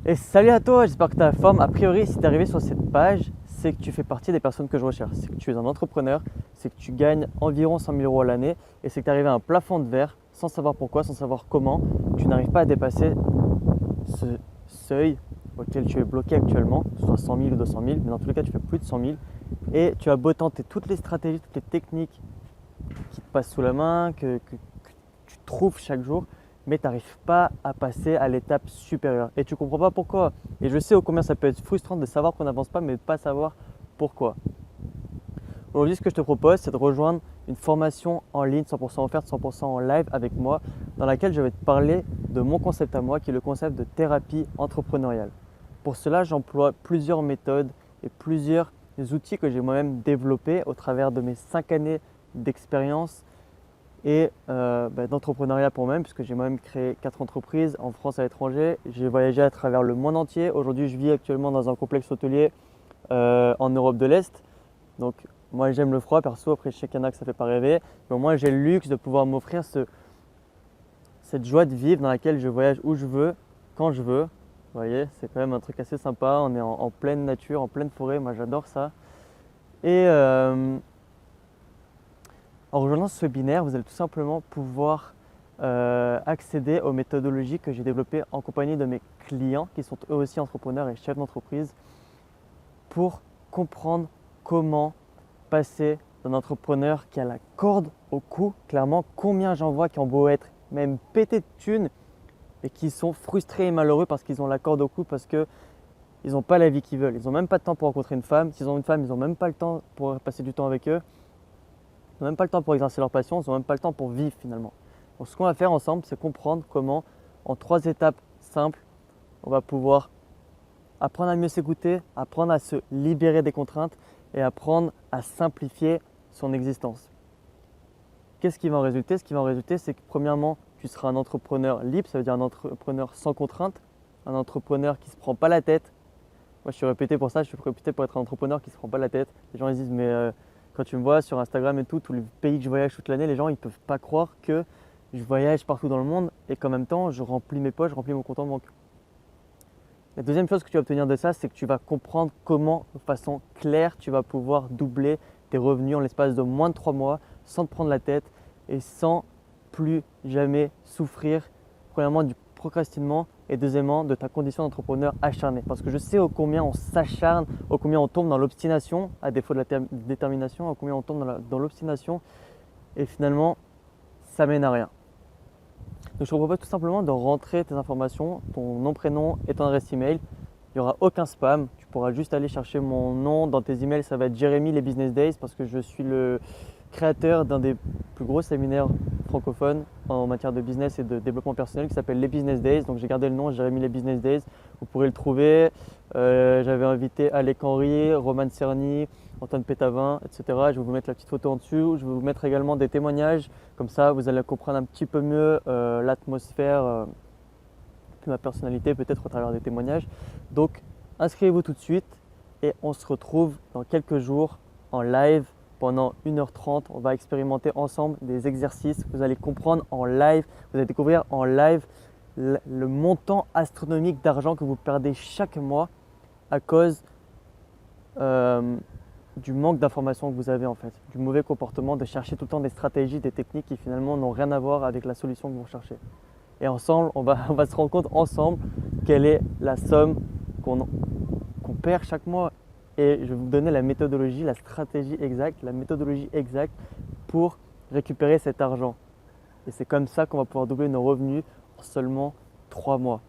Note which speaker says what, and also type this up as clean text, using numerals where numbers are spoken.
Speaker 1: Et salut à toi, j'espère que tu as la forme. A priori, si tu es arrivé sur cette page, c'est que tu fais partie des personnes que je recherche. C'est que tu es un entrepreneur, c'est que tu gagnes environ 100 000 euros à l'année et c'est que tu es arrivé à un plafond de verre sans savoir pourquoi, sans savoir comment. Tu n'arrives pas à dépasser ce seuil auquel tu es bloqué actuellement, que ce soit 100 000 ou 200 000, mais dans tous les cas, tu fais plus de 100 000. Et tu as beau tenter toutes les stratégies, toutes les techniques qui te passent sous la main, que tu trouves chaque jour, mais tu n'arrives pas à passer à l'étape supérieure. Et tu ne comprends pas pourquoi. Et je sais combien ça peut être frustrant de savoir qu'on n'avance pas, mais de ne pas savoir pourquoi. Aujourd'hui, ce que je te propose, c'est de rejoindre une formation en ligne 100% offerte, 100% en live avec moi, dans laquelle je vais te parler de mon concept à moi, qui est le concept de thérapie entrepreneuriale. Pour cela, j'emploie plusieurs méthodes et plusieurs outils que j'ai moi-même développés au travers de mes 5 années d'expérience et d'entrepreneuriat pour moi-même, puisque j'ai moi-même créé 4 entreprises en France et à l'étranger. J'ai voyagé à travers le monde entier. Aujourd'hui, je vis actuellement dans un complexe hôtelier en Europe de l'Est. Donc, moi, j'aime le froid, perso. Après, je sais qu'il y en a que ça ne fait pas rêver. Mais au moins, j'ai le luxe de pouvoir m'offrir cette joie de vivre dans laquelle je voyage où je veux, quand je veux. Vous voyez, c'est quand même un truc assez sympa. On est en pleine nature, en pleine forêt. Moi, j'adore ça. Et en rejoignant ce webinaire, vous allez tout simplement pouvoir accéder aux méthodologies que j'ai développées en compagnie de mes clients qui sont eux aussi entrepreneurs et chefs d'entreprise pour comprendre comment passer d'un entrepreneur qui a la corde au cou. Clairement, combien j'en vois qui ont beau être même pété de thunes et qui sont frustrés et malheureux parce qu'ils ont la corde au cou, parce qu'ils n'ont pas la vie qu'ils veulent. Ils n'ont même pas de temps pour rencontrer une femme. S'ils ont une femme, ils n'ont même pas le temps pour passer du temps avec eux. Ils n'ont même pas le temps pour exercer leur passion, ils n'ont même pas le temps pour vivre finalement. Donc ce qu'on va faire ensemble, c'est comprendre comment, en 3 étapes simples, on va pouvoir apprendre à mieux s'écouter, apprendre à se libérer des contraintes et apprendre à simplifier son existence. Qu'est-ce qui va en résulter? Ce qui va en résulter, c'est que premièrement, tu seras un entrepreneur libre, ça veut dire un entrepreneur sans contraintes, un entrepreneur qui ne se prend pas la tête. Moi, je suis réputé pour ça, je suis réputé pour être un entrepreneur qui ne se prend pas la tête. Les gens ils disent, mais quand tu me vois sur Instagram et tout, tous les pays que je voyage toute l'année, les gens ils peuvent pas croire que je voyage partout dans le monde et qu'en même temps, je remplis mes poches, je remplis mon compte en banque. La deuxième chose que tu vas obtenir de ça, c'est que tu vas comprendre comment, de façon claire, tu vas pouvoir doubler tes revenus en l'espace de moins de 3 mois sans te prendre la tête et sans plus jamais souffrir, premièrement, du procrastinement et deuxièmement, de ta condition d'entrepreneur acharné. Parce que je sais ô combien on s'acharne, ô combien on tombe dans l'obstination, à défaut de la détermination, ô combien on tombe dans l'obstination et finalement, ça mène à rien. Donc je te propose tout simplement de rentrer tes informations, ton nom, prénom et ton adresse email. Il n'y aura aucun spam. Tu pourras juste aller chercher mon nom dans tes emails. Ça va être Jérémy les Business Days parce que je suis le créateur d'un des plus gros séminaires francophones en matière de business et de développement personnel qui s'appelle les Business Days. Donc j'ai gardé le nom Jérémy les Business Days. Vous pourrez le trouver. J'avais invité Alec Henry, Roman Cerny, Antoine Pétavin, etc. Je vais vous mettre la petite photo en dessous. Je vais vous mettre également des témoignages. Comme ça, vous allez comprendre un petit peu mieux l'atmosphère, ma personnalité peut-être au travers des témoignages. Donc, inscrivez-vous tout de suite et on se retrouve dans quelques jours en live pendant 1h30. On va expérimenter ensemble des exercices. Vous allez comprendre en live, vous allez découvrir en live le montant astronomique d'argent que vous perdez chaque mois à cause du manque d'informations que vous avez en fait, du mauvais comportement de chercher tout le temps des stratégies, des techniques qui finalement n'ont rien à voir avec la solution que vous recherchez. Et ensemble, on va se rendre compte ensemble quelle est la somme qu'on perd chaque mois. Et je vais vous donner la méthodologie, la stratégie exacte, la méthodologie exacte pour récupérer cet argent. Et c'est comme ça qu'on va pouvoir doubler nos revenus en seulement 3 mois.